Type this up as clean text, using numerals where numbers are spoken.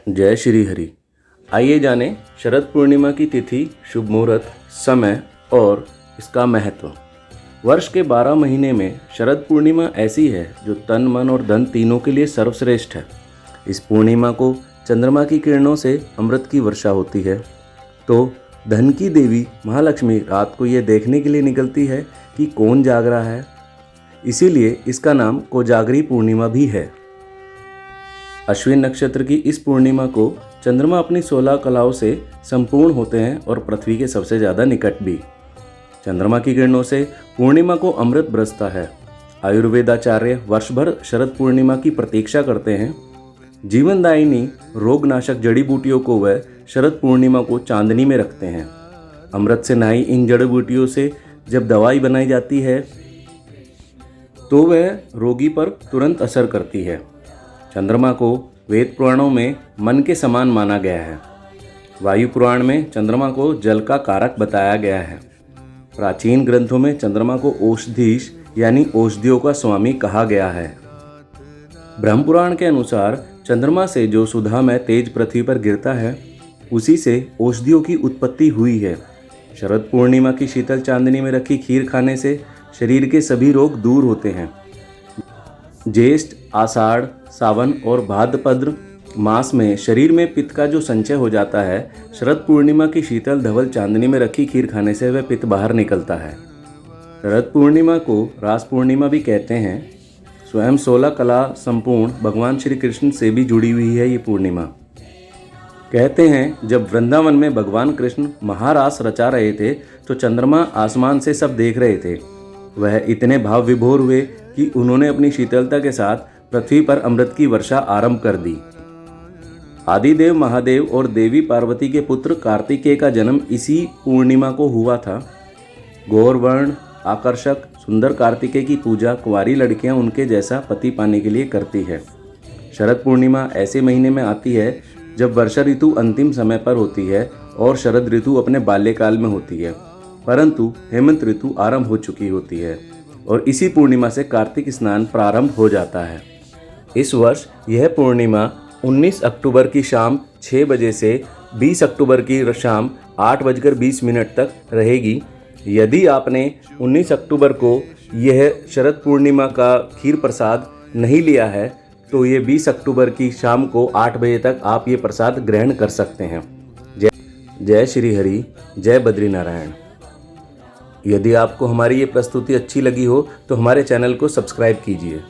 जय श्री हरि। आइए जानें शरद पूर्णिमा की तिथि, शुभ मुहूर्त, समय और इसका महत्व। वर्ष के 12 महीने में शरद पूर्णिमा ऐसी है जो तन, मन और धन तीनों के लिए सर्वश्रेष्ठ है। इस पूर्णिमा को चंद्रमा की किरणों से अमृत की वर्षा होती है। तो धन की देवी महालक्ष्मी रात को ये देखने के लिए निकलती है कि कौन जाग रहा है। इसीलिए इसका नाम कोजागरी पूर्णिमा भी है। अश्विन नक्षत्र की इस पूर्णिमा को चंद्रमा अपनी 16 कलाओं से संपूर्ण होते हैं और पृथ्वी के सबसे ज़्यादा निकट भी। चंद्रमा की किरणों से पूर्णिमा को अमृत बरसता है। आयुर्वेदाचार्य वर्ष भर शरद पूर्णिमा की प्रतीक्षा करते हैं। जीवनदायिनी रोगनाशक जड़ी बूटियों को वह शरद पूर्णिमा को चांदनी में रखते हैं। अमृत से नहाई इन जड़ी बूटियों से जब दवाई बनाई जाती है तो वह रोगी पर तुरंत असर करती है। चंद्रमा को वेद पुराणों में मन के समान माना गया है। वायु पुराण में चंद्रमा को जल का कारक बताया गया है। प्राचीन ग्रंथों में चंद्रमा को औषधीश यानी औषधियों का स्वामी कहा गया है। ब्रह्म पुराण के अनुसार चंद्रमा से जो सुधामय तेज पृथ्वी पर गिरता है उसी से औषधियों की उत्पत्ति हुई है। शरद पूर्णिमा की शीतल चांदनी में रखी खीर खाने से शरीर के सभी रोग दूर होते हैं। ज्येष्ठ, आषाढ़, सावन और भाद्रपद मास में शरीर में पित्त का जो संचय हो जाता है, शरद पूर्णिमा की शीतल धवल चांदनी में रखी खीर खाने से वह पित्त बाहर निकलता है। शरद पूर्णिमा को रास पूर्णिमा भी कहते हैं। स्वयं 16 कला संपूर्ण भगवान श्री कृष्ण से भी जुड़ी हुई है ये पूर्णिमा। कहते हैं जब वृंदावन में भगवान कृष्ण महारास रचा रहे थे तो चंद्रमा आसमान से सब देख रहे थे। वह इतने भाव विभोर हुए कि उन्होंने अपनी शीतलता के साथ पृथ्वी पर अमृत की वर्षा आरंभ कर दी। आदिदेव महादेव और देवी पार्वती के पुत्र कार्तिकेय का जन्म इसी पूर्णिमा को हुआ था। गौर वर्ण, आकर्षक, सुंदर कार्तिकेय की पूजा कुंवारी लड़कियां उनके जैसा पति पाने के लिए करती है। शरद पूर्णिमा ऐसे महीने में आती है जब वर्षा ऋतु अंतिम समय पर होती है और शरद ऋतु अपने बाल्यकाल में होती है, परंतु हेमंत ऋतु आरंभ हो चुकी होती है और इसी पूर्णिमा से कार्तिक स्नान प्रारंभ हो जाता है। इस वर्ष यह पूर्णिमा 19 अक्टूबर की शाम 6 बजे से 20 अक्टूबर की शाम 8:20 तक रहेगी। यदि आपने 19 अक्टूबर को यह शरद पूर्णिमा का खीर प्रसाद नहीं लिया है तो ये 20 अक्टूबर की शाम को 8 बजे तक आप ये प्रसाद ग्रहण कर सकते हैं। जय श्री हरि, जय बद्रीनारायण। यदि आपको हमारी ये प्रस्तुति अच्छी लगी हो तो हमारे चैनल को सब्सक्राइब कीजिए।